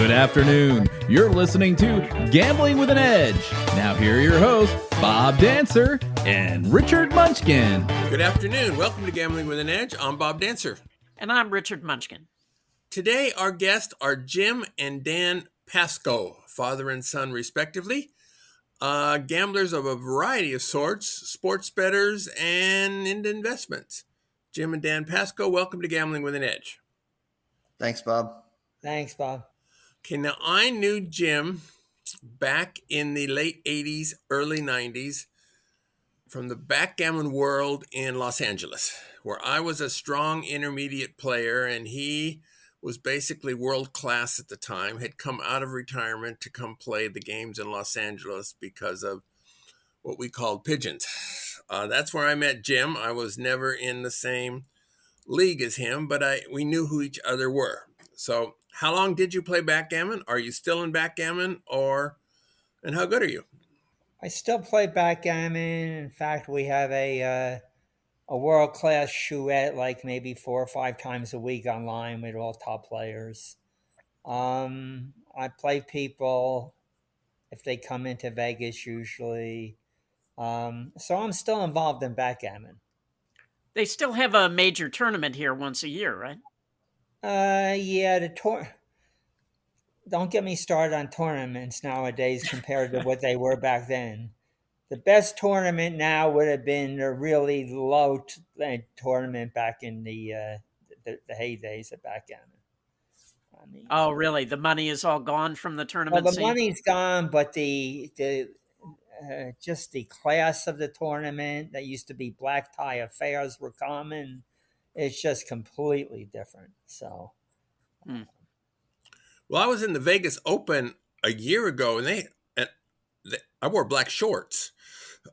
Good afternoon. You're listening to Gambling with an Edge. Now here are your hosts, Bob Dancer and Richard Munchkin. Good afternoon. Welcome to Gambling with an Edge. I'm Bob Dancer. And I'm Richard Munchkin. Today, our guests are Jim and Dan Pasko, father and son respectively. Gamblers of a variety of sorts, sports bettors, and into investments. Jim and Dan Pasko, welcome to Gambling with an Edge. Thanks, Bob. Thanks, Bob. Okay, now I knew Jim back in the late 80s, early 90s from the backgammon world in Los Angeles, where I was a strong intermediate player and he was basically world class at the time, had come out of retirement to come play the games in Los Angeles because of what we called pigeons. That's where I met Jim. I was never in the same league as him, but we knew who each other were. So how long did you play backgammon? Are you still in backgammon, and how good are you? I still play backgammon. In fact, we have a world-class chouette like maybe 4 or 5 times a week online with all top players. I play people if they come into Vegas usually. So I'm still involved in backgammon. They still have a major tournament here once a year, right? Yeah, don't get me started on tournaments nowadays compared to what they were back then. The best tournament now would have been a really low tournament back in the heydays of backgammon. I mean, oh, really? The money is all gone from the tournament? Well, the money's gone, but just the class of the tournament that used to be black tie affairs were common. It's just completely different. So, Well, I was in the Vegas Open a year ago, and I wore black shorts.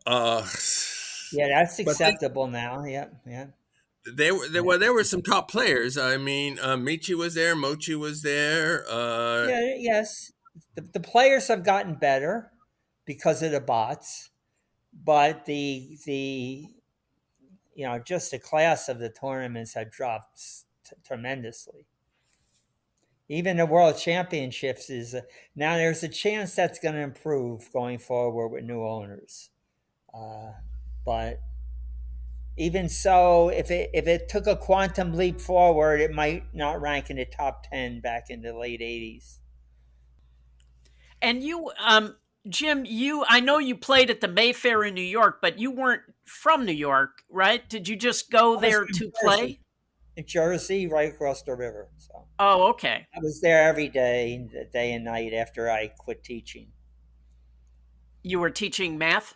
Yeah, that's acceptable now. Yeah. There were some top players. I mean, Michi was there, Mochi was there. Yes. The players have gotten better because of the bots, but just the class of the tournaments have dropped tremendously. Even the World Championships now there's a chance that's going to improve going forward with new owners. But even so, if it took a quantum leap forward, it might not rank in the top 10 back in the late 80s. And you, Jim, I know you played at the Mayfair in New York, but you weren't from New York, right? Did you just go there to play? In Jersey, right across the river. So. Oh, okay. I was there every day and night after I quit teaching. You were teaching math?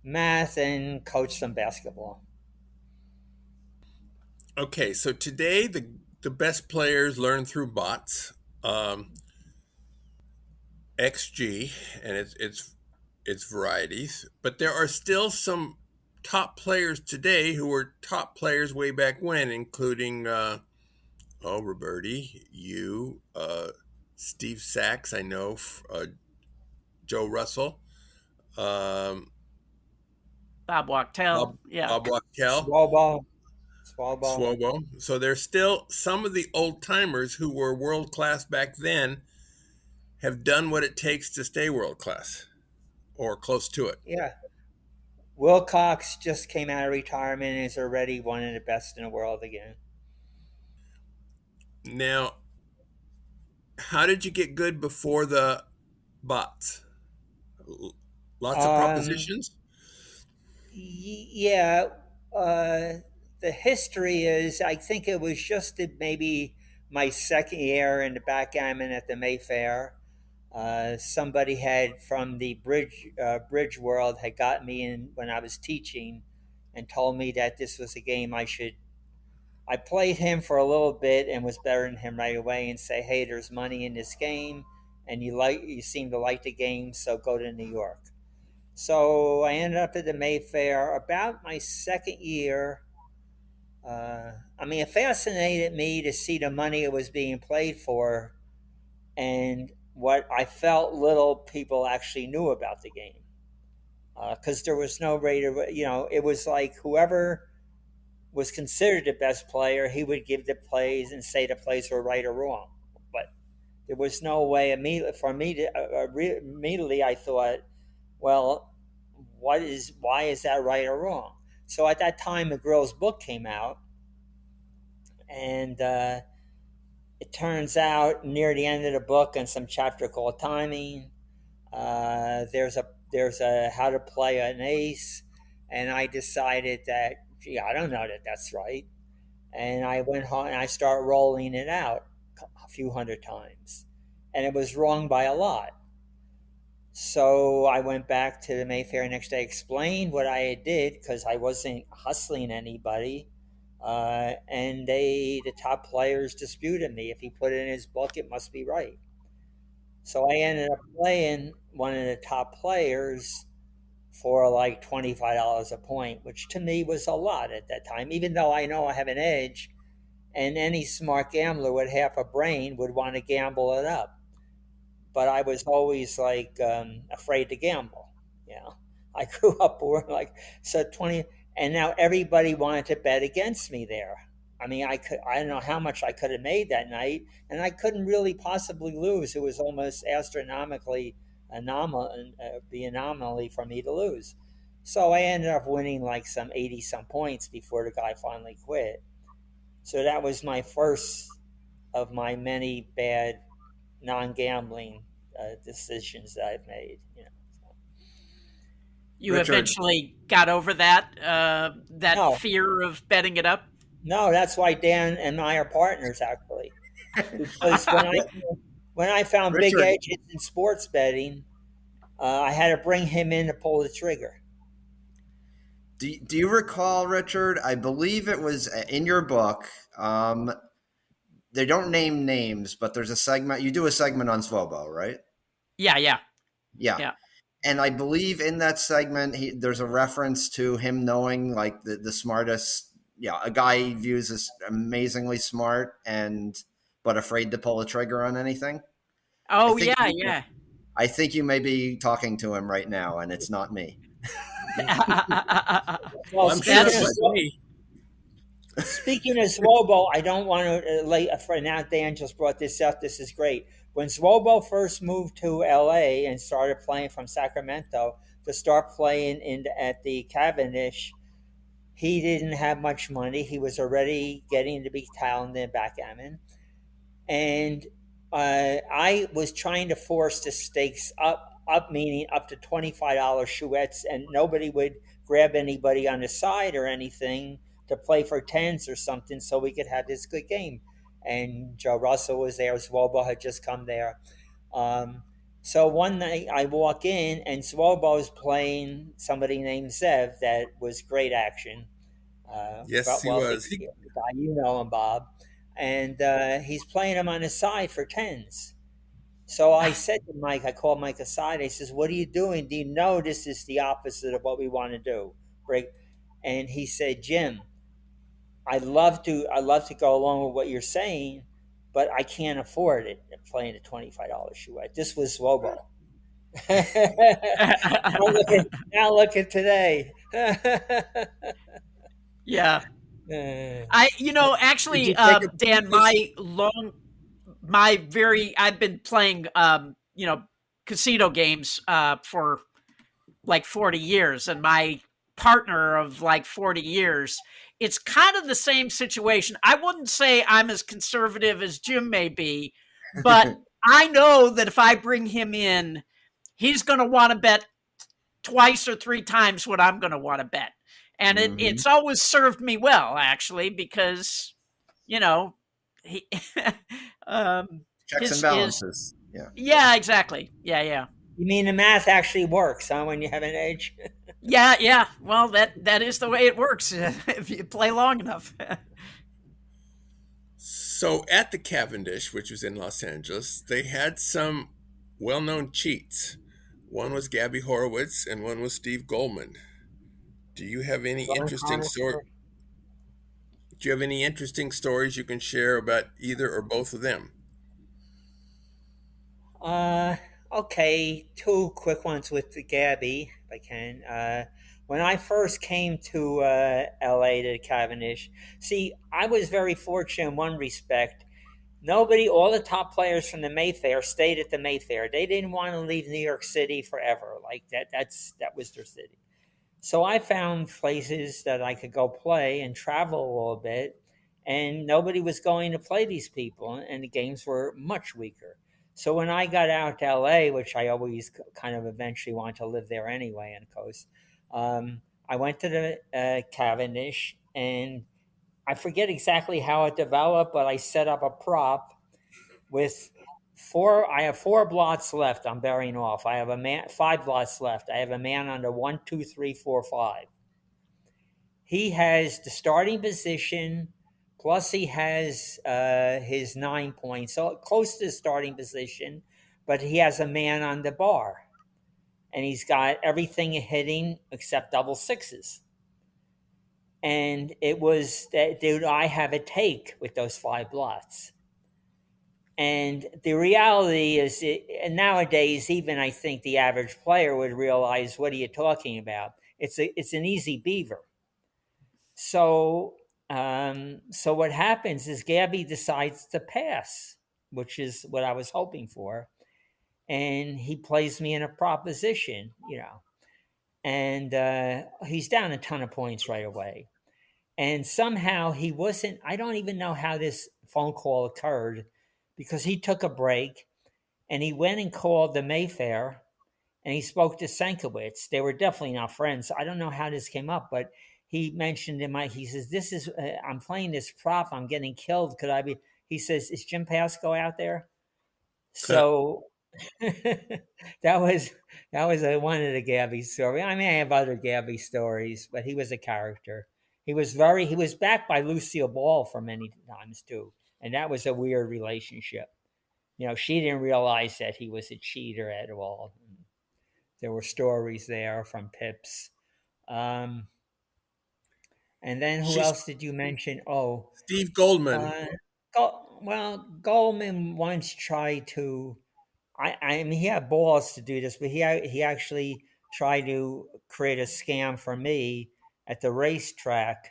Math and coached some basketball. Okay, so today the best players learn through bots, XG, and its varieties. But there are still some top players today who were top players way back when, including Roberti, you, Steve Sachs, I know, Joe Russell, Bob Wachtel, Bob Wachtel, Swobo. So there's still some of the old timers who were world class back then have done what it takes to stay world class or close to it. Yeah. Wilcox just came out of retirement and is already one of the best in the world again. Now, how did you get good before the bots? Lots of propositions? Yeah. The history is, I think it was just maybe my second year in the backgammon at the Mayfair. Somebody had from the bridge world had got me in when I was teaching and told me that this was a game I played him for a little bit and was better than him right away and say, hey, there's money in this game and you seem to like the game, so go to New York. So I ended up at the Mayfair about my second year. It fascinated me to see the money it was being played for and what I felt little people actually knew about the game. Because there was no rate of, it was like whoever was considered the best player, he would give the plays and say the plays were right or wrong. But There was no way for me to immediately. I thought, well, why is that right or wrong? So at that time, the girl's book came out, and it turns out near the end of the book, in some chapter called timing, there's a how to play an ace, and I decided that, gee, I don't know that that's right, and I went home and I started rolling it out a few hundred times, and it was wrong by a lot. So I went back to the Mayfair next day, explained what I did because I wasn't hustling anybody, and the top players disputed me. If he put it in his book, it must be right. So I ended up playing one of the top players for like $25 a point, which to me was a lot at that time, even though I know I have an edge, and any smart gambler with half a brain would want to gamble it up. But I was always like afraid to gamble. You know, I grew up like, so 20, and now everybody wanted to bet against me there. I mean, I don't know how much I could have made that night, and I couldn't really possibly lose. It was almost astronomically be anomaly for me to lose. So I ended up winning like some 80 some points before the guy finally quit. So that was my first of my many bad non-gambling decisions that I've made. You know, You Richard. eventually got over that No. fear of betting it up. No, that's why Dan and I are partners, actually. Because when I found big Richard. edges in sports betting, I had to bring him in to pull the trigger. Do you recall, Richard? I believe it was in your book. They don't name names, but there's a segment. You do a segment on Svobo, right? Yeah. Yeah. And I believe in that segment, there's a reference to him knowing like the smartest, a guy he views as amazingly smart but afraid to pull a trigger on anything. Oh, I think yeah. I think you may be talking to him right now, and it's not me. Well, I'm sure it was me. speaking of Swobo, I don't want to for now. Dan just brought this up. This is great. When Swobo first moved to LA and started playing from Sacramento to start playing at the Cavendish, he didn't have much money. He was already getting to be talented in backgammon, and I was trying to force the stakes up, meaning up to $25 chouettes, and nobody would grab anybody on the side or anything to play for tens or something so we could have this good game. And Joe Russell was there. Swobo had just come there. So one night I walk in and Swobo's playing somebody named Zev that was great action. Yes, he was. You know him, Bob. And he's playing him on the side for tens. So I said to Mike, I called Mike aside. I says, "What are you doing? Do you know this is the opposite of what we want to do?" Break. And he said, "Jim, I love to go along with what you're saying, but I can't afford it. Playing a $25 chouette. This was Swobo." now look at today. Yeah. Actually, Dan, I've been playing, casino games for like 40 years, and my partner of like 40 years, it's kind of the same situation. I wouldn't say I'm as conservative as Jim may be, but I know that if I bring him in, he's going to want to bet twice or three times what I'm going to want to bet. And it's always served me well, actually, because, he Checks and balances. Yeah, exactly. Yeah. You mean the math actually works, huh, when you have an edge? Yeah. Well, that is the way it works if you play long enough. So at the Cavendish, which was in Los Angeles, they had some well-known cheats. One was Gabby Horowitz and one was Steve Goldman. Do you have any interesting stories you can share about either or both of them? Okay, two quick ones with the Gabby, if I can. When I first came to LA to Cavendish, see, I was very fortunate in one respect. Nobody, all the top players from the Mayfair stayed at the Mayfair. They didn't want to leave New York City forever. Like that was their city. So I found places that I could go play and travel a little bit, and nobody was going to play these people, and the games were much weaker. So when I got out to LA, which I always kind of eventually wanted to live there anyway, on the coast, I went to the Cavendish, and I forget exactly how it developed, but I set up a prop with four. I have four blots left. I'm burying off. I have a man, five blots left. I have a man under 1, 2, 3, 4, 5. He has the starting position, plus he has his 9 points, so close to the starting position, but he has a man on the bar. And he's got everything hitting except double sixes. And it was that, dude, I have a take with those 5 blots. And the reality is, and nowadays, even I think the average player would realize, what are you talking about? It's an easy beaver. So, so what happens is Gabby decides to pass, which is what I was hoping for, and he plays me in a proposition, and he's down a ton of points right away. And somehow he wasn't. I don't even know how this phone call occurred, because he took a break and he went and called the Mayfair and he spoke to Senkowitz. They were definitely not friends. I don't know how this came up, but he mentioned he says, this is, I'm playing this prop. I'm getting killed. Could I be? He says, is Jim Pasko out there? So that was one of the Gabby stories. I mean, I have other Gabby stories, but he was a character. He was backed by Lucille Ball for many times too. And that was a weird relationship. She didn't realize that he was a cheater at all. There were stories there from Pips. And then who else did you mention? Oh, Steve Goldman. Goldman once tried to, I mean, he had balls to do this, but he actually tried to create a scam for me at the racetrack,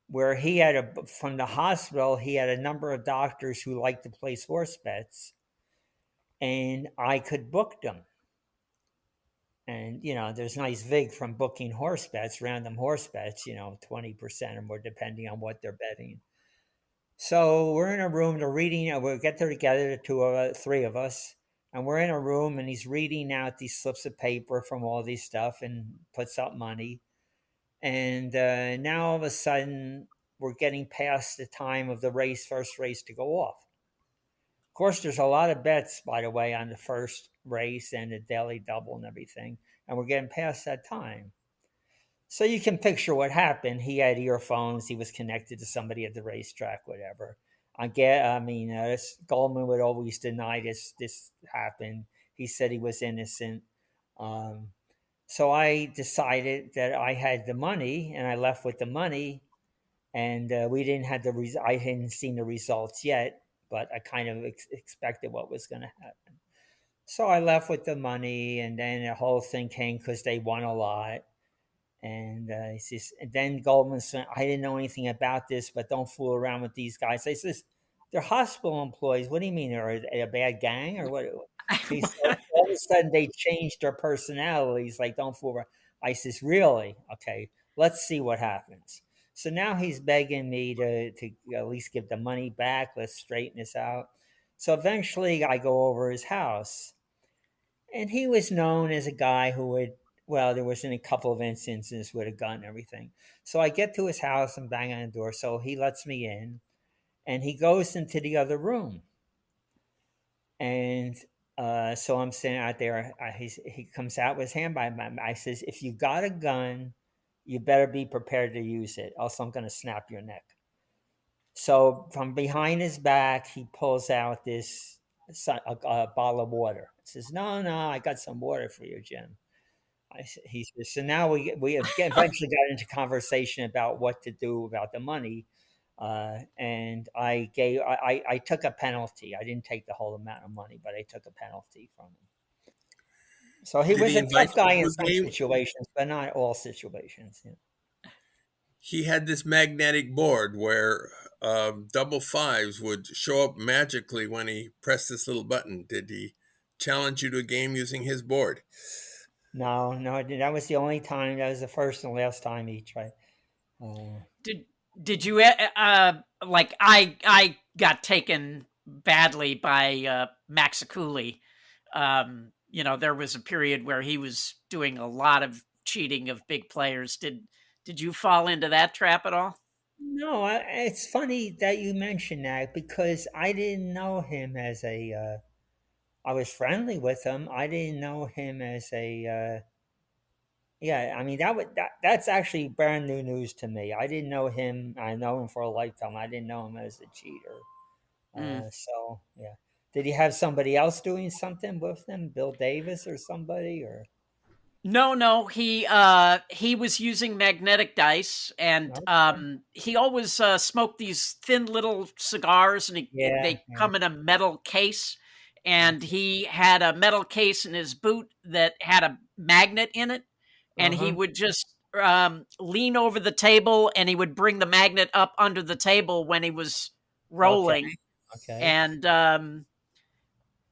where he had from the hospital, he had a number of doctors who liked to place horse bets, and I could book them. And, there's nice vig from booking horse bets, random horse bets, 20% or more, depending on what they're betting. So we're in a room, they're reading, we'll get there together, three of us, and we're in a room, and he's reading out these slips of paper from all these stuff and puts up money. And now all of a sudden, we're getting past the time of the first race to go off. Of course, there's a lot of bets, by the way, on the first race and the daily double and everything. And we're getting past that time. So you can picture what happened. He had earphones. He was connected to somebody at the racetrack, whatever. Goldman would always deny this happened. He said he was innocent. So I decided that I had the money, and I left with the money. And we didn't have I hadn't seen the results yet, but I kind of expected what was going to happen. So I left with the money, and then the whole thing came because they won a lot. And then Goldman said, I didn't know anything about this, but don't fool around with these guys. He says, they're hospital employees. What do you mean? They're a bad gang or what? He said, all of a sudden they changed their personalities. Like, don't fool around. I says, really? Okay, let's see what happens. So now he's begging me to at least give the money back. Let's straighten this out. So eventually I go over his house, and he was known as a guy who would, there was in a couple of instances with a gun and everything. So I get to his house and bang on the door. So he lets me in, and he goes into the other room. And so I'm sitting out there. He comes out with his hand by my. I says, if you got a gun, you better be prepared to use it. Else I'm going to snap your neck. So from behind his back, he pulls out a bottle of water. He says, no, I got some water for you, Jim. He says, so now we eventually got into conversation about what to do about the money. And I took a penalty. I didn't take the whole amount of money, but I took a penalty from him. So he was a tough guy in some situations, but not all situations. He had this magnetic board where double fives would show up magically when he pressed this little button. Did he challenge you to a game using his board? No, that was the only time. That was the first and last time he tried. Did you like I got taken badly by Max Cooley. You know, there was a period where he was doing a lot of cheating of big players. Did you fall into that trap at all? No, it's funny that you mentioned that because I didn't know him as a. I was friendly with him. I didn't know him as a. Yeah, I mean that's actually brand new news to me. I didn't know him. I know him for a lifetime. I didn't know him as a cheater. Mm. So yeah, did he have somebody else doing something with him, Bill Davis or somebody, or? No, he was using magnetic dice, and Okay. he always smoked these thin little cigars, and Yeah, they yeah. come in a metal case, and he had a metal case in his boot that had a magnet in it, and he Uh-huh. would just lean over the table, and he would bring the magnet up under the table when he was Okay. rolling, Okay. and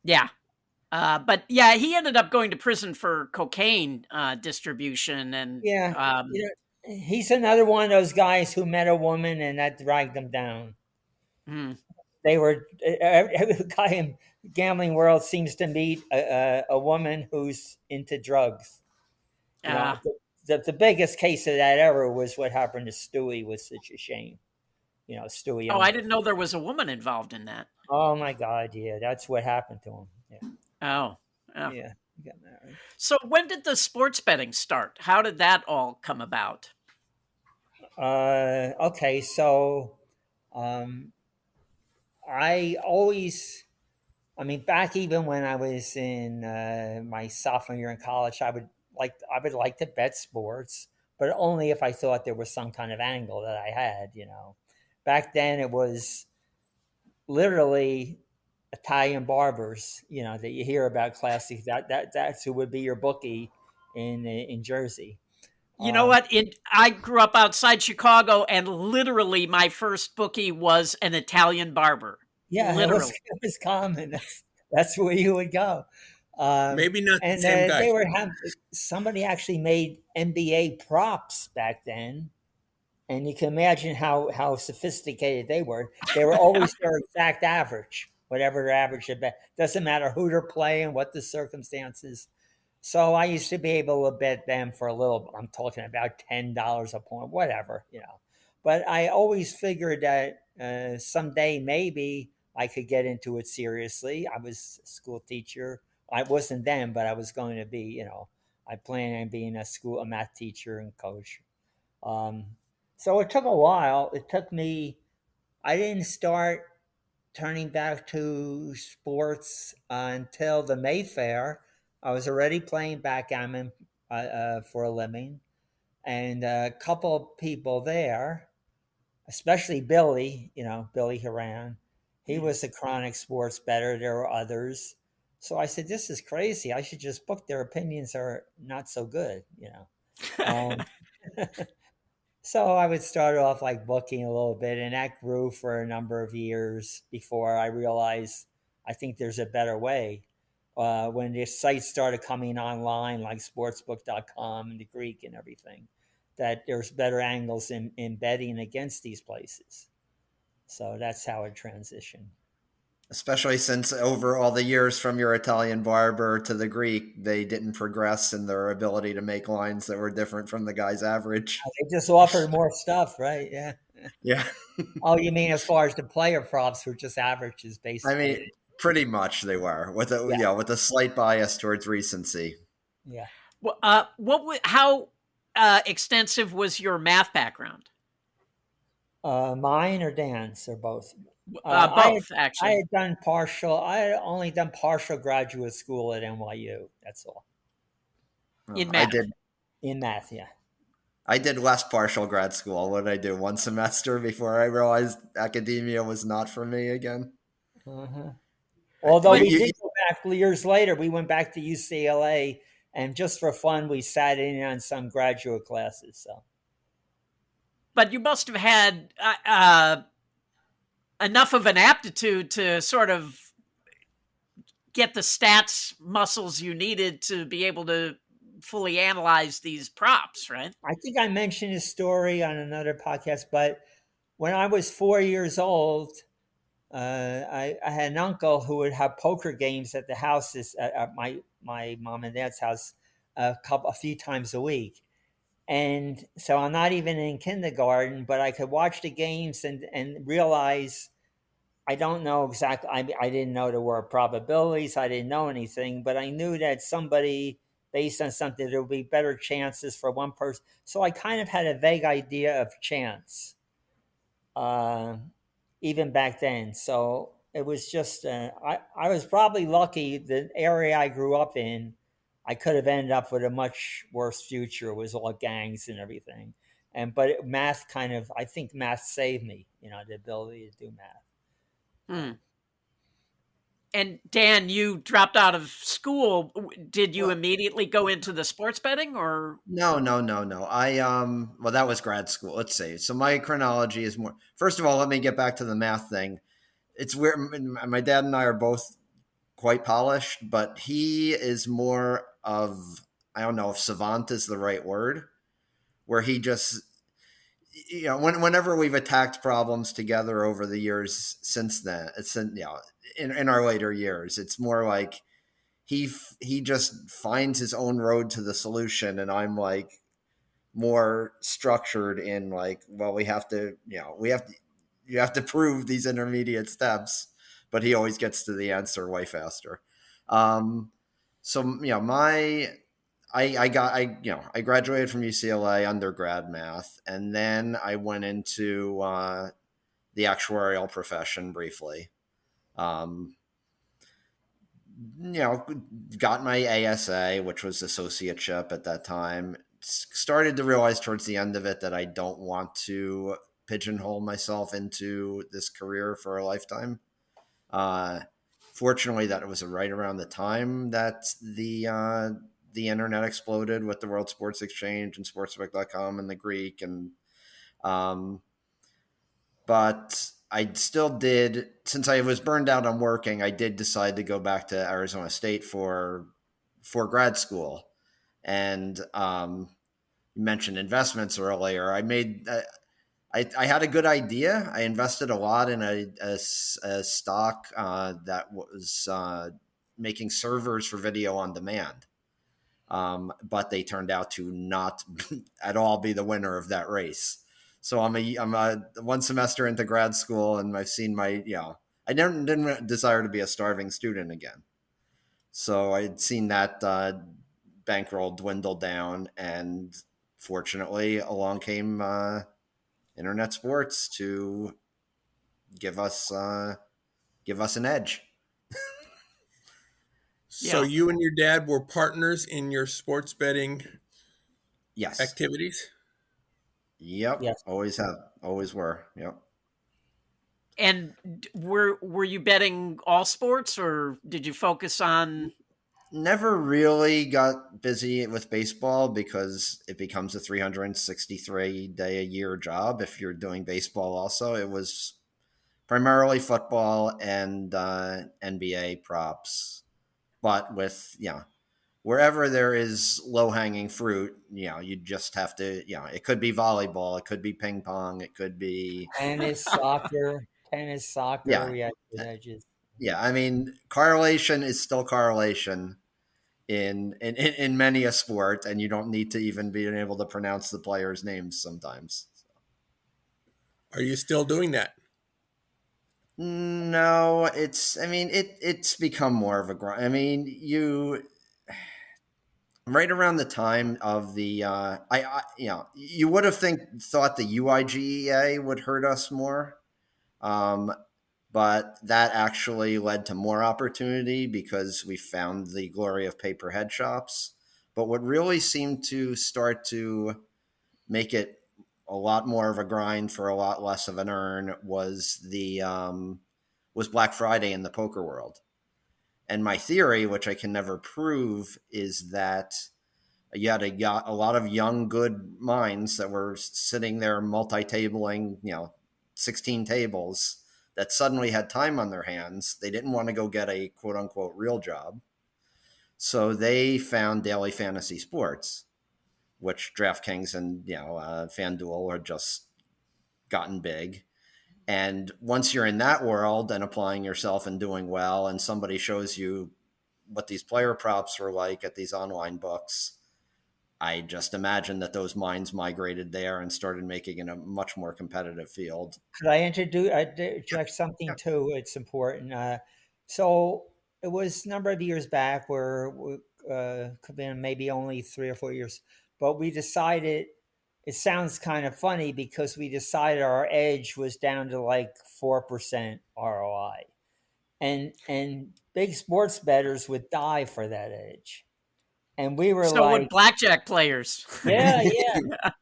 yeah. But yeah, he ended up going to prison for cocaine distribution, and Yeah. He's another one of those guys who met a woman and that dragged them down. hmm. They were every guy in the gambling world seems to meet a woman who's into drugs. uh, The biggest case of that ever was what happened to Stewie. Was such a shame. Stewie oh, I Ungar. didn't know there was a woman involved in that. Oh my God! Yeah, that's what happened to him. Yeah, Oh, oh. yeah. He got married. So when did the sports betting start? How did that all come about? Okay, so um, I always, I mean, back even when I was in my sophomore year in college, I would like to bet sports, but only if I thought there was some kind of angle that I had. Back then it was literally Italian barbers, that you hear about classic. That's who would be your bookie in Jersey. You know Um, what? I grew up outside Chicago, and literally my first bookie was an Italian barber. yeah, it was Literally. it was common. That's where you would go. Maybe not the And same guy. they were have somebody actually made NBA props back then, and you can imagine how sophisticated they were. They were always their exact average, whatever their average should be. Doesn't matter who they're playing, what the circumstances. So I used to be able to bet them for a little. I'm talking about $10 a point, whatever. But I always figured that someday maybe I could get into it seriously. I was a school teacher. I wasn't then, but I was going to be. I planned on being a math teacher and coach. Um, so it took a while. It took me. I didn't start turning back to sports until the Mayfair. I was already playing backgammon for a living, and a couple of people there, especially Billy, Billy Haran, he was a chronic sports bettor. There were others. So I said, this is crazy. I should just book. Their opinions are not so good. Um, So I would start off like booking a little bit, and that grew for a number of years before I realized I think there's a better way. When the sites started coming online, like sportsbook.com and the Greek and everything, that there's better angles in betting against these places. So that's how it transitioned. Especially since over all the years from your Italian barber to the Greek, they didn't progress in their ability to make lines that were different from the guy's average. They just offered more stuff, right? Yeah. Yeah. Oh, you mean as far as the player props were just averages, I basically? mean, pretty much they were Yeah. with a slight bias towards recency. Yeah. Well, how extensive was your math background? Mine or Dan's or both? I Both, actually. had done partial. I had only done partial graduate school at NYU. That's all In I math. did. in math. Yeah. I did less partial grad school. What did I do? One semester before I realized academia was not for me again. Uh-huh. Although You- we you- did go back years later, we went back to UCLA, and just for fun, we sat in on some graduate classes. So But you must have had enough of an aptitude to sort of get the stats muscles you needed to be able to fully analyze these props, right? I think I mentioned this story on another podcast, but when I was 4 years old, I had an uncle who would have poker games at the houses at my mom and dad's house a few times a week. And so I'm not even in kindergarten, but I could watch the games and realize I don't know exactly. I didn't know there were probabilities. I didn't know anything, but I knew that somebody, based on something, there would be better chances for one person. So I kind of had a vague idea of chance, uh, even back then. So it was just, I was probably lucky. The area I grew up in, I could have ended up with a much worse future. It was all gangs and everything. Math I think math saved me, the ability to do math. Hmm. And Dan, you dropped out of school. Did you Well, immediately go into the sports betting, or? no, no, no, no. Well, that was grad school. Let's see. So my chronology is more. First of all, let me get back to the math thing. It's weird. My dad and I are both quite polished, but he is more of, I don't know if savant is the right word, where he just, whenever we've attacked problems together over the years since then, in our later years, it's more like he just finds his own road to the solution, and I'm like more structured in like, well, you have to prove these intermediate steps, but he always gets to the answer way faster. Um, so I graduated from UCLA undergrad math, and then I went into the actuarial profession briefly. Um, got my ASA, which was associateship at that time. Started to realize towards the end of it that I don't want to pigeonhole myself into this career for a lifetime. Uh, Fortunately, that was right around the time that the internet exploded with the World Sports Exchange and sportsbook.com and the Greek, and um, but I still did, since I was burned out on working, I did decide to go back to Arizona State for grad school. And you mentioned investments earlier. I had a good idea. I invested a lot in a stock that was making servers for video on demand. But they turned out to not at all be the winner of that race. So I'm a one semester into grad school, and I've seen I didn't desire to be a starving student again. So I'd seen that bankroll dwindle down, and fortunately, along came internet sports to give us an edge. So Yeah. you and your dad were partners in your sports betting Yes. activities? Yep. Yes. Always were. Yep. And were you betting all sports, or did you focus on? Never really got busy with baseball because it becomes a 363 day a year job if you're doing baseball also. It was primarily football and NBA props. But with, wherever there is low hanging fruit, you just have to, it could be volleyball, it could be ping pong, it could be, Tennis, soccer. yeah. We had good edges. Yeah. I mean, correlation is still correlation in many a sport, and you don't need to even be able to pronounce the players' names sometimes. Are you still doing that? No, it's become more of a grind. I mean, right around the time of the you would have thought the UIGEA would hurt us more. But that actually led to more opportunity because we found the glory of paper head shops. But what really seemed to start to make it a lot more of a grind for a lot less of an earn was was Black Friday in the poker world. And my theory, which I can never prove, is that you had a lot of young, good minds that were sitting there multi-tabling, 16 tables that suddenly had time on their hands. They didn't want to go get a quote unquote real job. So they found daily fantasy sports, which DraftKings and FanDuel are just gotten big. And once you're in that world and applying yourself and doing well, and somebody shows you what these player props were like at these online books, I just imagine that those minds migrated there and started making it a much more competitive field. Could I interject something too? It's important. So it was a number of years back where could have been maybe only 3 or 4 years, but we decided, it sounds kind of funny because we decided our edge was down to like 4% ROI. And big sports bettors would die for that edge. And we were So would like, blackjack players. yeah.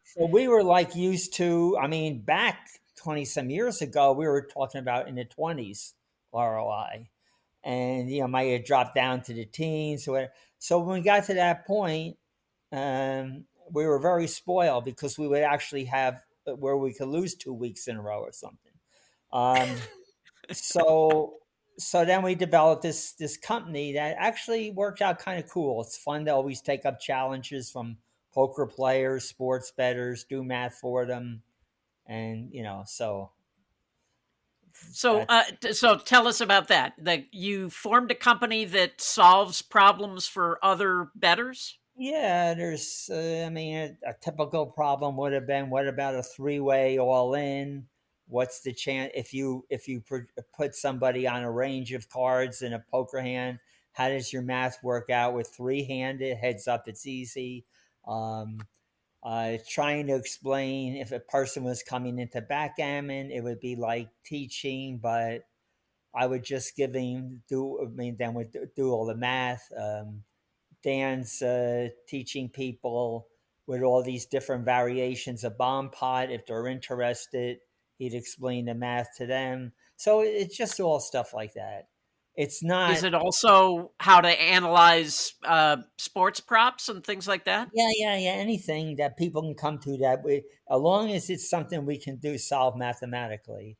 So we were like used to, I mean, back 20 some years ago, we were talking about in the 20s ROI. And, might have dropped down to the teens. So when we got to that point, we were very spoiled because we would actually have where we could lose 2 weeks in a row or something. So then we developed this company that actually worked out kind of cool. It's fun to always take up challenges from poker players, sports bettors, do math for them, and so So tell us about that. You formed a company that solves problems for other bettors. yeah, there's a typical problem would have been, what about a 3-way all in? What's the chance if you put somebody on a range of cards in a poker hand? How does your math work out with 3-handed? Heads up, it's easy. Trying to explain, if a person was coming into backgammon, it would be like teaching, but I would just give them then would do all the math. Dan's teaching people with all these different variations of bomb pot. If they're interested, he'd explain the math to them. So it's just all stuff like that. It's not. Is it also how to analyze sports props and things like that? Yeah. Anything that people can come to that way, as long as it's something we can solve mathematically.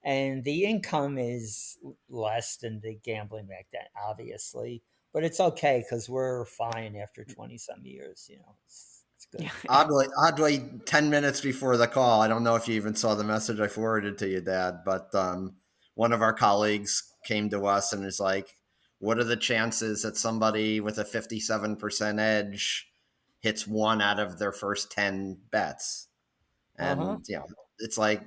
And the income is less than the gambling back then, obviously. But it's okay because we're fine after 20 some years. It's good. Yeah. Oddly, 10 minutes before the call, I don't know if you even saw the message I forwarded to you, Dad, but one of our colleagues came to us and is like, what are the chances that somebody with a 57% edge hits 1 out of their first 10 bets? And, it's like,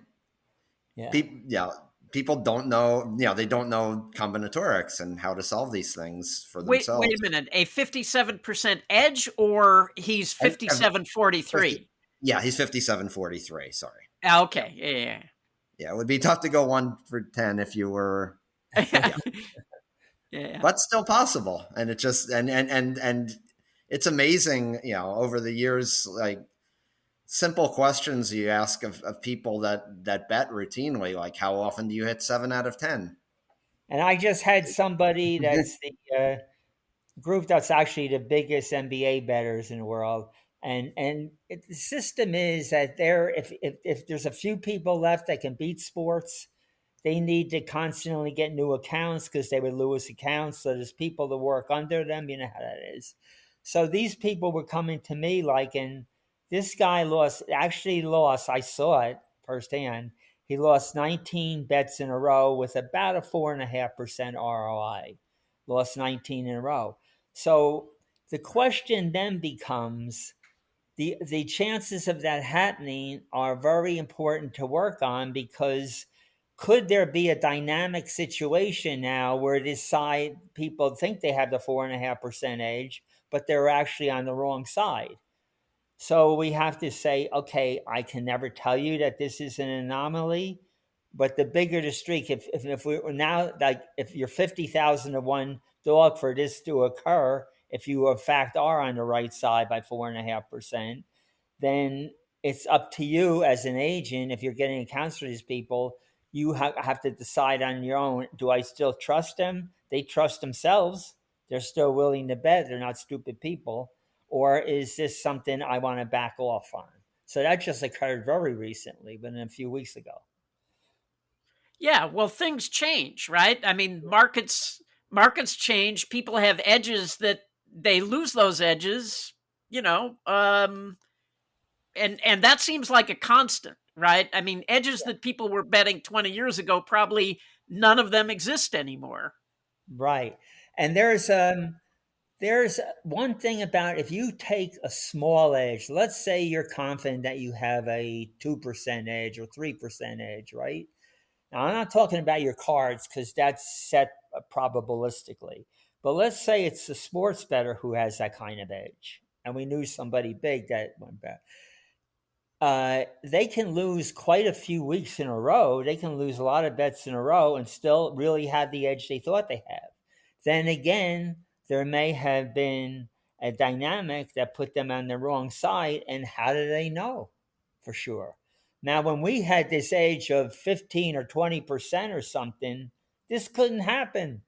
people don't know, they don't know combinatorics and how to solve these things for themselves. Wait a minute. A 57% edge, or he's 57-43? Yeah, he's 57-43. Sorry. Okay. Yeah, it would be tough to go 1 for 10 if you were. Yeah. But still possible. And it just and it's amazing, over the years, like simple questions you ask of people that bet routinely, like how often do you hit 7 out of 10? And I just had somebody that's the group that's actually the biggest NBA bettors in the world. And the system is that if there's a few people left that can beat sports, they need to constantly get new accounts because they would lose accounts. So there's people that work under them. You know how that is. So these people were coming to me and this guy actually lost. I saw it firsthand. He lost 19 bets in a row with about a 4.5% ROI. Lost 19 in a row. So the question then becomes, the chances of that happening are very important to work on, because could there be a dynamic situation now where this side people think they have the 4.5% edge, but they're actually on the wrong side? So we have to say, okay, I can never tell you that this is an anomaly, but the bigger the streak, if we were now, like, if you're 50,000 to 1 dog for this to occur, if you in fact are on the right side by 4.5%, then it's up to you as an agent. If you're getting accounts for these people, you have to decide on your own. Do I still trust them? They trust themselves. They're still willing to bet. They're not stupid people. Or is this something I want to back off on? So that just occurred very recently, but a few weeks ago. Yeah, well, things change, right? I mean, markets change. People have edges that they lose those edges, you know, and that seems like a constant, right? I mean, edges that people were betting 20 years ago, probably none of them exist anymore. Right. And there's one thing about if you take a small edge, let's say you're confident that you have a 2% edge or 3% edge, right? Now, I'm not talking about your cards because that's set probabilistically. But let's say it's the sports bettor who has that kind of edge. And we knew somebody big that went back. They can lose quite a few weeks in a row. They can lose a lot of bets in a row and still really have the edge they thought they have. Then again, there may have been a dynamic that put them on the wrong side. And how do they know for sure? Now, when we had this edge of 15 or 20% or something, this couldn't happen.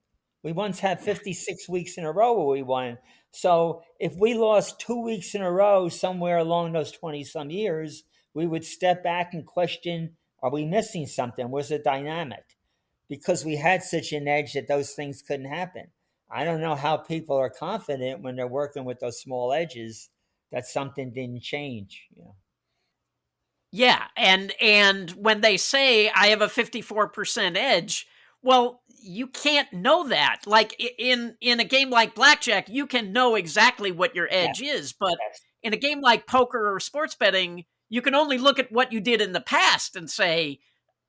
We once had 56 weeks in a row where we won. So if we lost 2 weeks in a row somewhere along those 20 some years, we would step back and question, are we missing something? Was it dynamic? Because we had such an edge that those things couldn't happen. I don't know how people are confident when they're working with those small edges that something didn't change. Yeah, and when they say I have a 54% edge, well, you can't know that. Like in a game like blackjack, you can know exactly what your Yeah, edge is, but that's, in a game like poker or sports betting, you can only look at what you did in the past and say,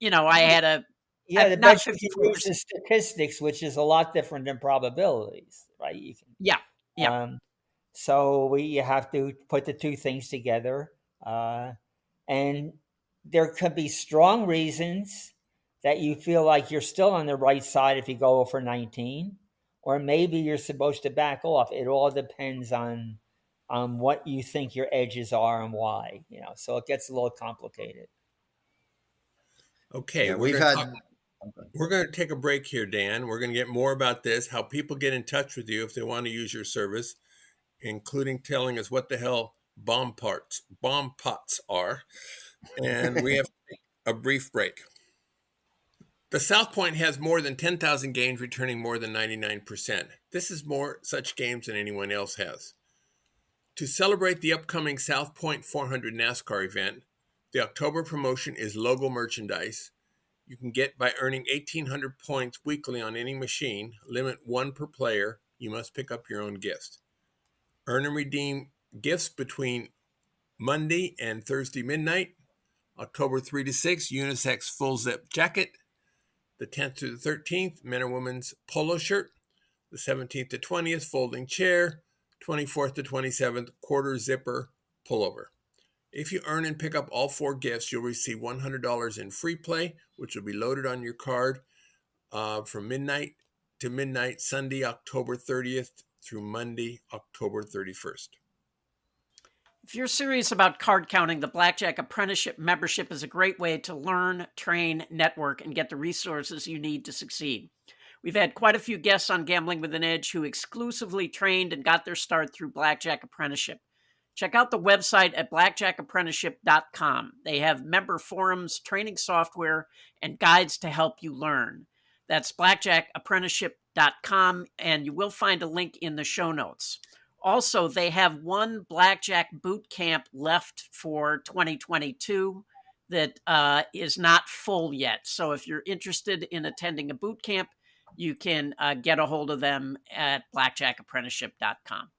I had a yeah, the not best you can use 54%. is statistics, which is a lot different than probabilities, right? You can, Yeah. Yeah. so we have to put the two things together, and there could be strong reasons that you feel like you're still on the right side if you go for 19, or maybe you're supposed to back off. It all depends on what you think your edges are and why. So it gets a little complicated. Okay, Yeah, we've had. we're going to take a break here, Dan. We're going to get more about this, how people get in touch with you if they want to use your service, including telling us what the hell bomb pots are. And we have a brief break. The South Point has more than 10,000 games returning more than 99%. This is more such games than anyone else has. To celebrate the upcoming South Point 400 NASCAR event, the October promotion is logo merchandise you can get by earning 1,800 points weekly on any machine, limit one per player. You must pick up your own gifts. Earn and redeem gifts between Monday and Thursday midnight. October 3 to 6, unisex full zip jacket. The 10th to the 13th, men or women's polo shirt. The 17th to 20th, folding chair. 24th to 27th, quarter zipper pullover. If you earn and pick up all four gifts, you'll receive $100 in free play, which will be loaded on your card from midnight to midnight, Sunday, October 30th through Monday, October 31st. If you're serious about card counting, the Blackjack Apprenticeship membership is a great way to learn, train, network, and get the resources you need to succeed. We've had quite a few guests on Gambling with an Edge who exclusively trained and got their start through Blackjack Apprenticeship. Check out the website at blackjackapprenticeship.com. They have member forums, training software, and guides to help you learn. That's blackjackapprenticeship.com, and you will find a link in the show notes. Also, they have one Blackjack boot camp left for 2022 that is not full yet. So if you're interested in attending a boot camp, you can get a hold of them at blackjackapprenticeship.com.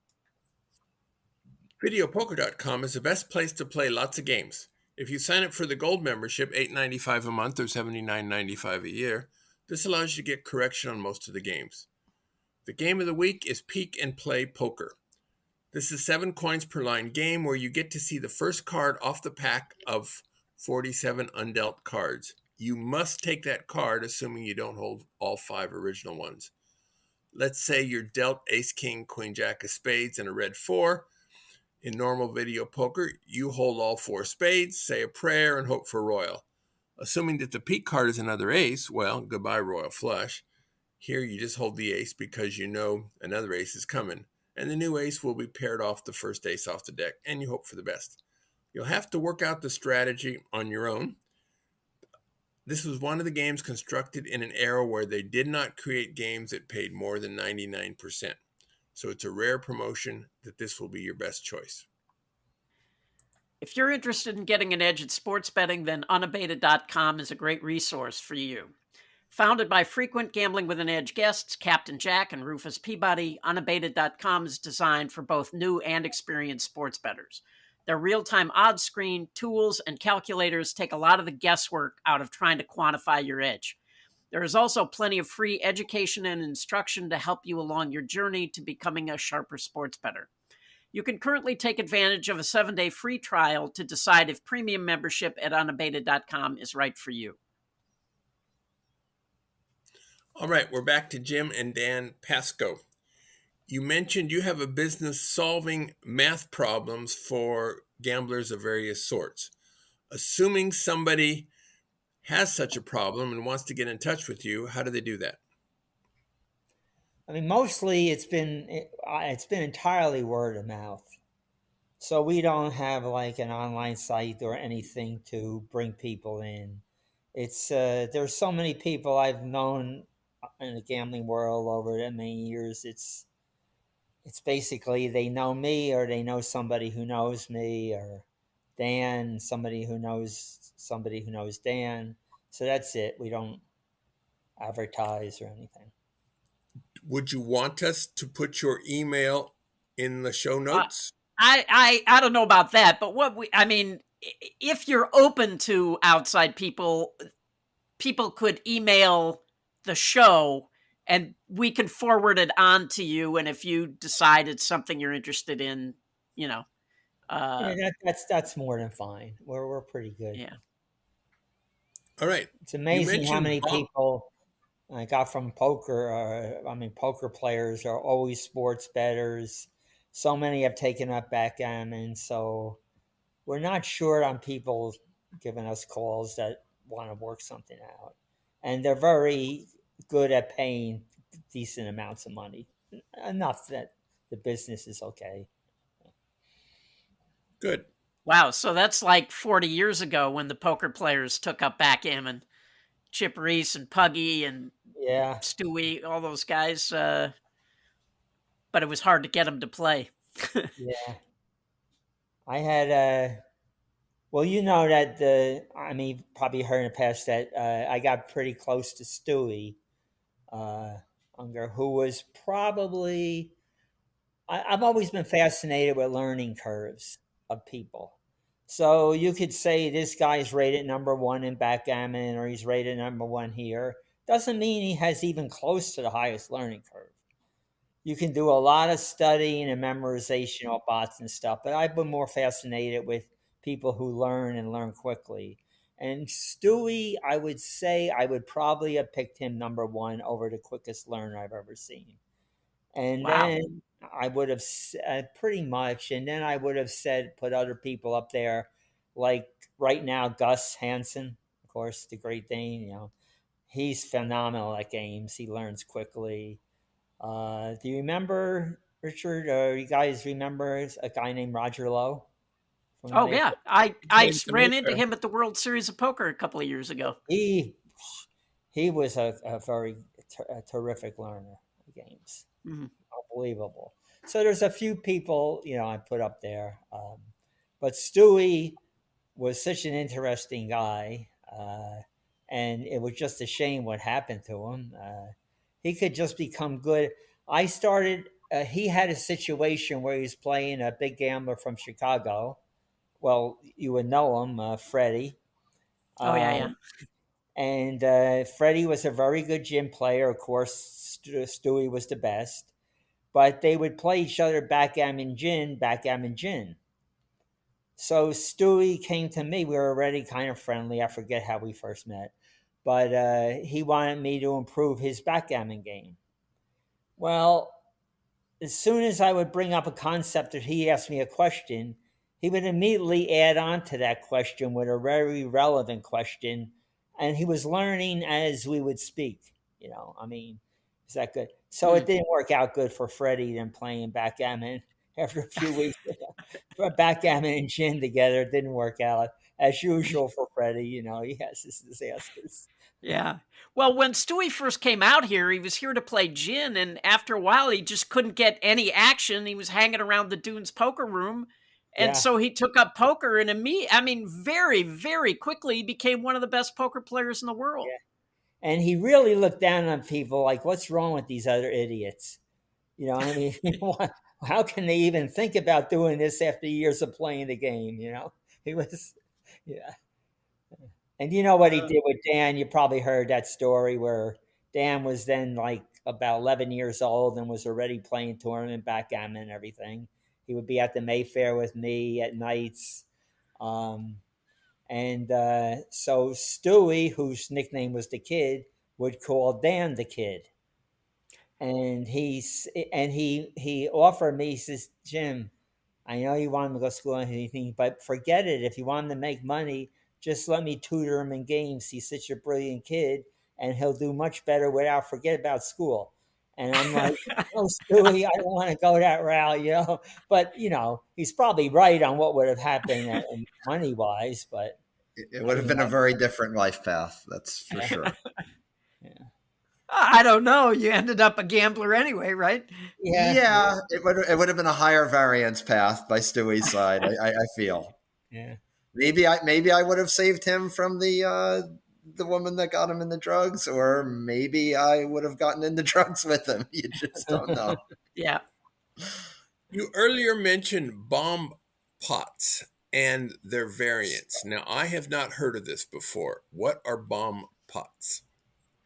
Videopoker.com is the best place to play lots of games. If you sign up for the gold membership, $8.95 a month or $79.95 a year, this allows you to get correction on most of the games. The game of the week is Peek and Play Poker. This is 7 coins per line game where you get to see the first card off the pack of 47 undealt cards. You must take that card, assuming you don't hold all 5 original ones. Let's say you're dealt Ace, King, Queen, Jack of Spades, and a red 4. In normal video poker, you hold all 4 spades, say a prayer, and hope for royal. Assuming that the peek card is another ace, well, goodbye royal flush. Here you just hold the ace because you know another ace is coming, and the new ace will be paired off the first ace off the deck, and you hope for the best. You'll have to work out the strategy on your own. This was one of the games constructed in an era where they did not create games that paid more than 99%. So it's a rare promotion that this will be your best choice. If you're interested in getting an edge at sports betting, then unabated.com is a great resource for you. Founded by frequent Gambling with an Edge guests, Captain Jack and Rufus Peabody, unabated.com is designed for both new and experienced sports bettors. Their real-time odds screen, tools, and calculators take a lot of the guesswork out of trying to quantify your edge. There is also plenty of free education and instruction to help you along your journey to becoming a sharper sports bettor. You can currently take advantage of a 7-day free trial to decide if premium membership at unabated.com is right for you. All right, we're back to Jim and Dan Pasko. You mentioned you have a business solving math problems for gamblers of various sorts. Assuming somebody has such a problem and wants to get in touch with you, how do they do that? I mean, mostly it's been entirely word of mouth. So we don't have like an online site or anything to bring people in. It's there's so many people I've known in the gambling world over that many years. It's basically they know me or they know somebody who knows me, or Dan, somebody who knows Dan. So that's it. We don't advertise or anything. Would you want us to put your email in the show notes? I don't know about that, but if you're open to outside people, people could email the show and we can forward it on to you. And if you decide it's something you're interested in, that's more than fine. We're pretty good. Yeah. All right. It's amazing how many people I got from poker. Poker players are always sports bettors. So many have taken up backgammon. So we're not short on people giving us calls that want to work something out. And they're very good at paying decent amounts of money. Enough that the business is okay. Good. Wow. So that's like 40 years ago when the poker players took up backgammon. Chip Reese and Puggy and Stewie, all those guys. But it was hard to get them to play. Yeah. I had, well, you know that probably heard in the past that I got pretty close to Stewie Ungar, who was probably, I've always been fascinated with learning curves of people. So you could say this guy's rated number 1 in backgammon, or he's rated number 1 here. Doesn't mean he has even close to the highest learning curve. You can do a lot of studying and memorization of bots and stuff, but I've been more fascinated with people who learn and learn quickly. And Stewie, I would say I would probably have picked him number 1 over the quickest learner I've ever seen. And then I would have pretty much, and then I would have put other people up there, like right now, Gus Hansen, of course, the Great Dane, he's phenomenal at games. He learns quickly. Do you remember, Richard, or you guys remember a guy named Roger Lowe? Oh, yeah. I ran into him at the World Series of Poker a couple of years ago. He was a very terrific learner of games. Mm-hmm. Unbelievable. So there's a few people, I put up there. But Stewie was such an interesting guy. And it was just a shame what happened to him. He could just become good. He had a situation where he was playing a big gambler from Chicago. Well, you would know him, Freddie. Oh, yeah. And Freddie was a very good gin player. Of course, Stewie was the best. But they would play each other backgammon gin. So Stewie came to me. We were already kind of friendly. I forget how we first met. But he wanted me to improve his backgammon game. Well, as soon as I would bring up a concept or he asked me a question, he would immediately add on to that question with a very relevant question. And he was learning as we would speak. Is that good? So it didn't work out good for Freddie then playing backgammon after a few weeks. Backgammon and gin together, it didn't work out. as usual for Freddie. He has his disasters. Yeah. Well, when Stewie first came out here, he was here to play gin, and after a while, he just couldn't get any action. He was hanging around the Dunes poker room, and Yeah. so he took up poker, and very, very quickly became one of the best poker players in the world. Yeah. And he really looked down on people like, what's wrong with these other idiots? How can they even think about doing this after years of playing the game? He was, yeah. And you know what he did with Dan? You probably heard that story where Dan was then like about 11 years old and was already playing tournament backgammon and everything. He would be at the Mayfair with me at nights. So Stewie, whose nickname was the Kid, would call Dan the Kid. And he offered me, he says, Jim, I know you want him to go to school and anything, but forget it. If you want him to make money, just let me tutor him in games. He's such a brilliant kid, and he'll do much better without forget about school. And I'm like, oh, Stewie, I don't want to go that route, But he's probably right on what would have happened money wise. But it would have been a very different life path. That's for sure. Yeah. I don't know. You ended up a gambler anyway, right? Yeah. It would have been a higher variance path by Stewie's side. I feel. Yeah. Maybe I would have saved him from the woman that got him in the drugs, or maybe I would have gotten into drugs with him. You just don't know. Yeah. You earlier mentioned bomb pots and their variants. Now, I have not heard of this before. What are bomb pots?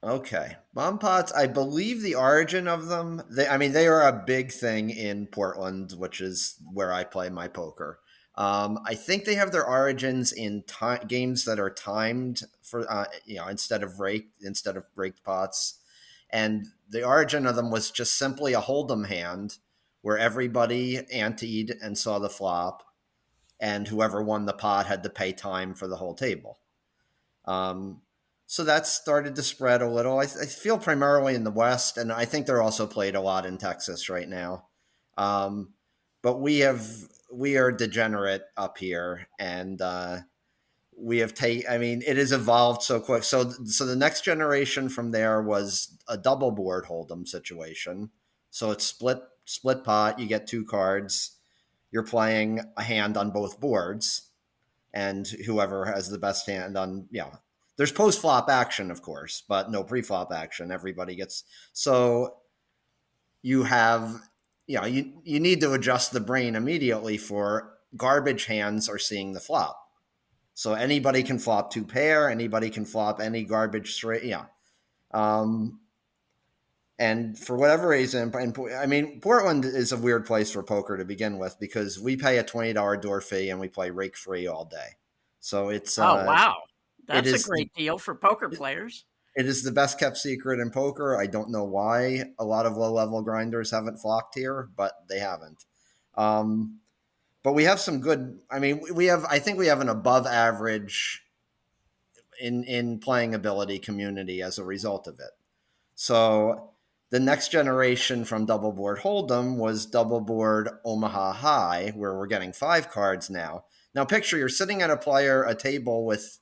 Okay. Bomb pots, I believe the origin of them, they are a big thing in Portland, which is where I play my poker. I think they have their origins in games that are timed for, instead of raked pots. And the origin of them was just simply a hold'em hand where everybody anteed and saw the flop, and whoever won the pot had to pay time for the whole table. So that started to spread a little. I feel primarily in the West, and I think they're also played a lot in Texas right now. But we are degenerate up here, and we have it has evolved so quick. So the next generation from there was a double board hold'em situation. So it's split pot. You get 2 cards. You're playing a hand on both boards, and whoever has the best hand on, there's post-flop action, of course, but no pre-flop action. Everybody gets, so you have, you need to adjust the brain immediately for garbage hands are seeing the flop. So anybody can flop 2 pair, anybody can flop any garbage straight, and for whatever reason, Portland is a weird place for poker to begin with because we pay a $20 door fee and we play rake free all day. So it's wow. That's a great deal for poker players. It is the best kept secret in poker. I don't know why a lot of low-level grinders haven't flocked here, but they haven't. But we have some good. I think we have an above average in playing ability community as a result of it. So the next generation from double board hold'em was double board Omaha High, where we're getting 5 cards now. Now picture you're sitting at a table with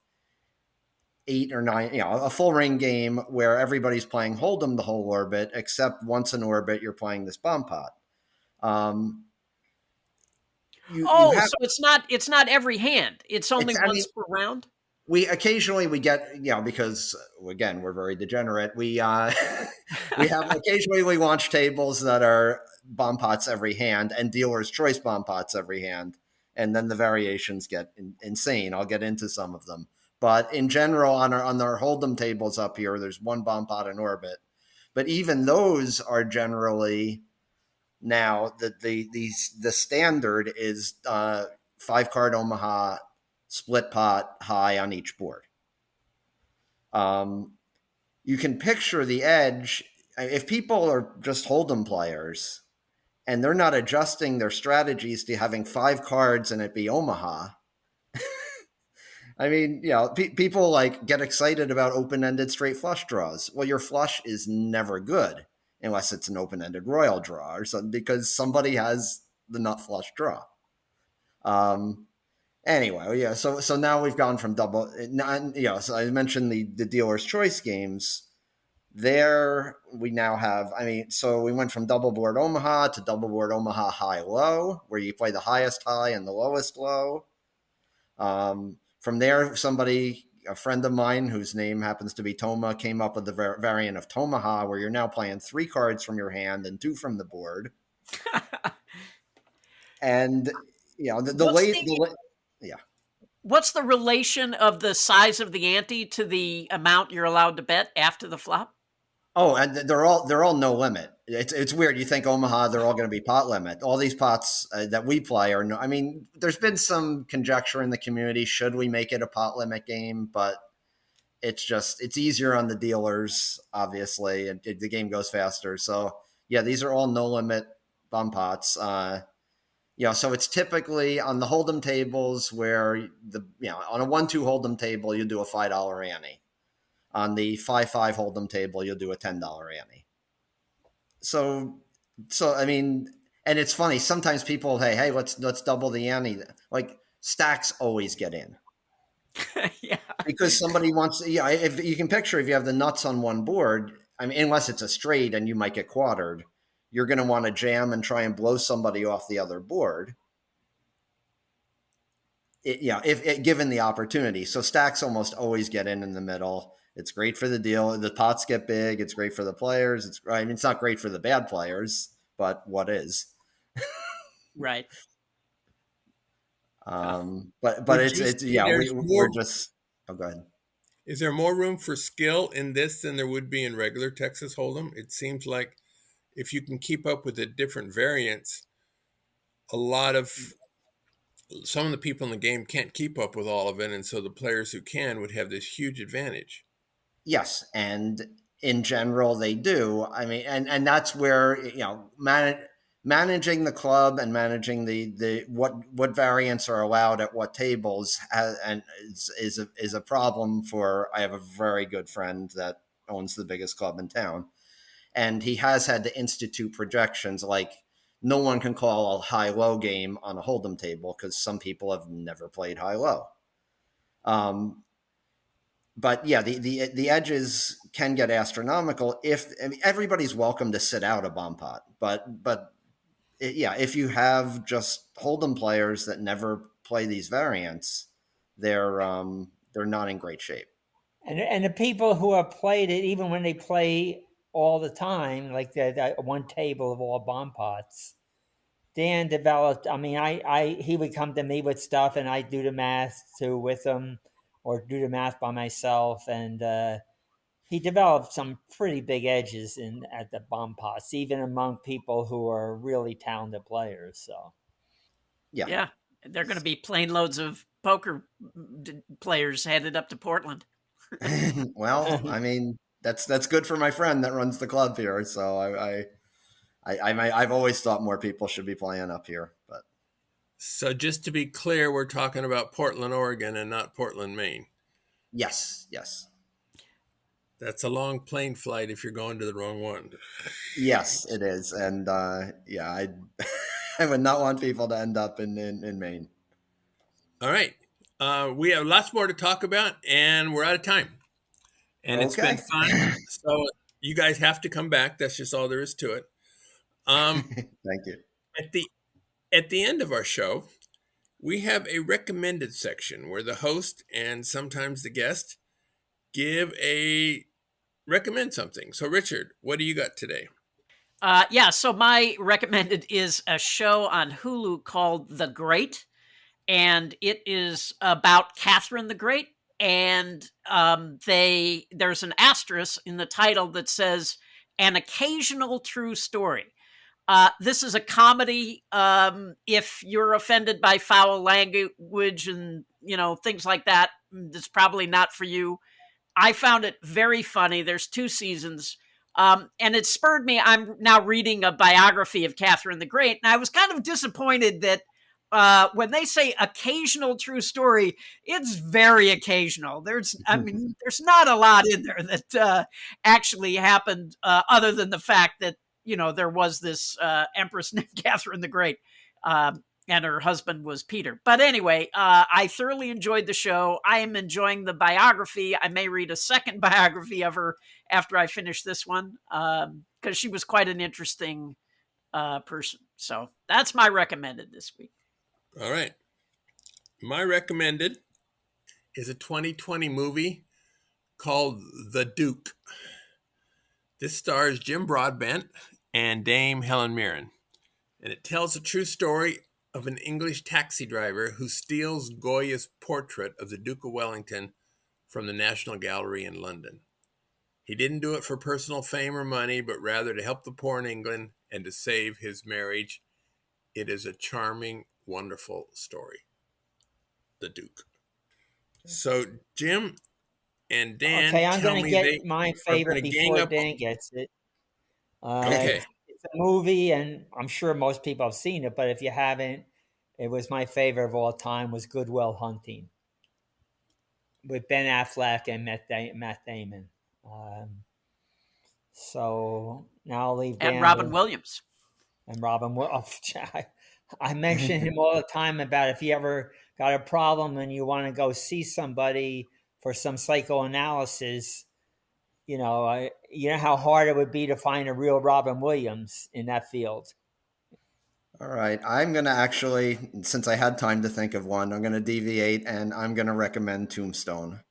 8 or 9, a full ring game where everybody's playing hold'em the whole orbit, except once an orbit you're playing this bomb pot. So it's not every hand. It's only once per round. We occasionally get, because again, we're very degenerate. We have occasionally we launch tables that are bomb pots every hand and dealer's choice bomb pots every hand. And then the variations get insane. I'll get into some of them. But in general, on our hold'em tables up here, there's 1 bomb pot in orbit. But even those are generally now the standard is 5-card Omaha split pot high on each board. You can picture the edge if people are just hold'em players and they're not adjusting their strategies to having 5 cards and it be Omaha. People get excited about open-ended straight flush draws. Well, your flush is never good unless it's an open-ended royal draw or something, because somebody has the nut flush draw. Anyway, yeah. So now we've gone from double. So I mentioned the dealer's choice games. There we now have. I mean, so we went from double board Omaha to double board Omaha high low, where you play the highest high and the lowest low. From there, a friend of mine whose name happens to be Toma, came up with the variant of Tomaha, where you're now playing 3 cards from your hand and 2 from the board. And yeah. What's the relation of the size of the ante to the amount you're allowed to bet after the flop? Oh, and they're all no limit. It's weird. You think Omaha, they're all going to be pot limit. All these pots that we play are no. I mean, there's been some conjecture in the community. Should we make it a pot limit game? But it's easier on the dealers, obviously, and the game goes faster. So yeah, these are all no limit bomb pots. So it's typically on the hold'em tables where on a 1-2 hold'em table you do a $5 ante. On the 5-5 hold'em table you'll do a $10 ante. So I mean, and it's funny. Sometimes people say, "Hey, let's double the ante." Like stacks always get in. Yeah, because somebody wants. Yeah, if you can picture, if you have the nuts on one board, I mean, unless it's a straight and you might get quartered, you're going to want to jam and try and blow somebody off the other board. If given the opportunity. So stacks almost always get in the middle. It's great for the deal. The pots get big. It's great for the players. It's not great for the bad players, but what is? right. But we're just. Oh, go ahead. Is there more room for skill in this than there would be in regular Texas Hold'em? It seems like if you can keep up with the different variants, some of the people in the game can't keep up with all of it, and so the players who can would have this huge advantage. Yes, and in general they do. I mean, and that's where managing the club and managing the what variants are allowed at what tables is a problem for. I have a very good friend that owns the biggest club in town, and he has had to institute projections like no one can call a high-low game on a hold'em table because some people have never played high-low. But yeah, the edges can get astronomical everybody's welcome to sit out a bomb pot, but if you have just hold'em players that never play these variants, they're not in great shape. And the people who have played it, even when they play all the time, like that one table of all bomb pots, Dan developed. I mean, he would come to me with stuff, and I do the math too with him, or do the math by myself, and he developed some pretty big edges at the bomb pots, even among people who are really talented players. So, yeah, they're going to be plane loads of poker players headed up to Portland. Well, I mean, that's good for my friend that runs the club here. So I've always thought more people should be playing up here. But so just to be clear, we're talking about Portland, Oregon, and not Portland, Maine. Yes. That's a long plane flight if you're going to the wrong one. Yes, it is, and I would not want people to end up in Maine. All right. We have lots more to talk about, and we're out of time. And It's been fun. So you guys have to come back. That's just all there is to it. Thank you. At the end of our show, we have a recommended section where the host and sometimes the guest recommend something. So Richard, what do you got today? So my recommended is a show on Hulu called The Great, and it is about Catherine the Great. And there's an asterisk in the title that says an occasional true story. This is a comedy. If you're offended by foul language and things like that, it's probably not for you. I found it very funny. There's 2 seasons. And it spurred me. I'm now reading a biography of Catherine the Great, and I was kind of disappointed that when they say occasional true story, it's very occasional. There's not a lot in there that actually happened, other than the fact that there was this empress named Catherine the Great. and her husband was Peter. But anyway, I thoroughly enjoyed the show. I am enjoying the biography. I may read a second biography of her after I finish this one, because she was quite an interesting person. So that's my recommended this week. All right. My recommended is a 2020 movie called The Duke. This stars Jim Broadbent and Dame Helen Mirren, and it tells a true story of an English taxi driver who steals Goya's portrait of the Duke of Wellington from the National Gallery in London. He didn't do it for personal fame or money, but rather to help the poor in England and to save his marriage. It is a charming, wonderful story. The Duke. So Jim and Dan, Okay, I'm tell going to me get they my are favorite going to gang before up. Dan gets it. Okay. It's a movie, and I'm sure most people have seen it, but if you haven't, it was my favorite of all time, was Good Will Hunting with Ben Affleck and Matt Damon. So now I'll leave Dan And Robin with- Williams. and Robin. I mention him all the time about if you ever got a problem and you want to go see somebody for some psychoanalysis, you know how hard it would be to find a real Robin Williams in that field. All right. I'm going to actually, since I had time to think of one, I'm going to deviate and I'm going to recommend Tombstone,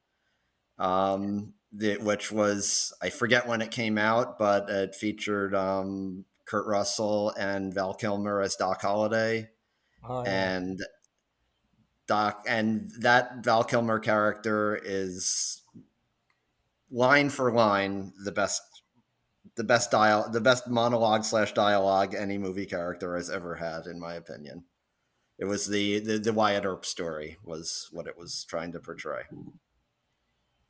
which was, I forget when it came out, but it featured Kurt Russell and Val Kilmer as Doc Holliday. Oh, yeah. And that Val Kilmer character is line for line the best monologue / dialogue any movie character has ever had, in my opinion. It was the Wyatt Earp story was what it was trying to portray.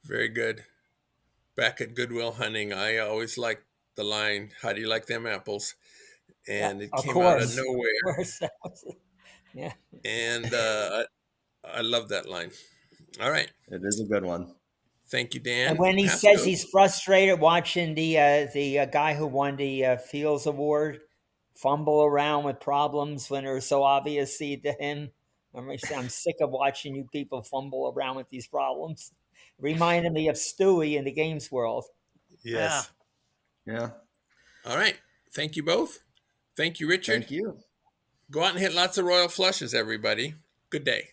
Very good. Back at Good Will Hunting, I always liked the line, "How do you like them apples?" And it came out of nowhere. Of course. Yeah. And I love that line. All right. It is a good one. Thank you, Dan. And when he Pasko. says he's frustrated watching the guy who won the Fields Award fumble around with problems when they're so obvious to him. I'm sick of watching you people fumble around with these problems. Reminded me of Stewie in the games world. Yes. Yeah. All right. Thank you both. Thank you, Richard. Thank you. Go out and hit lots of royal flushes, everybody. Good day.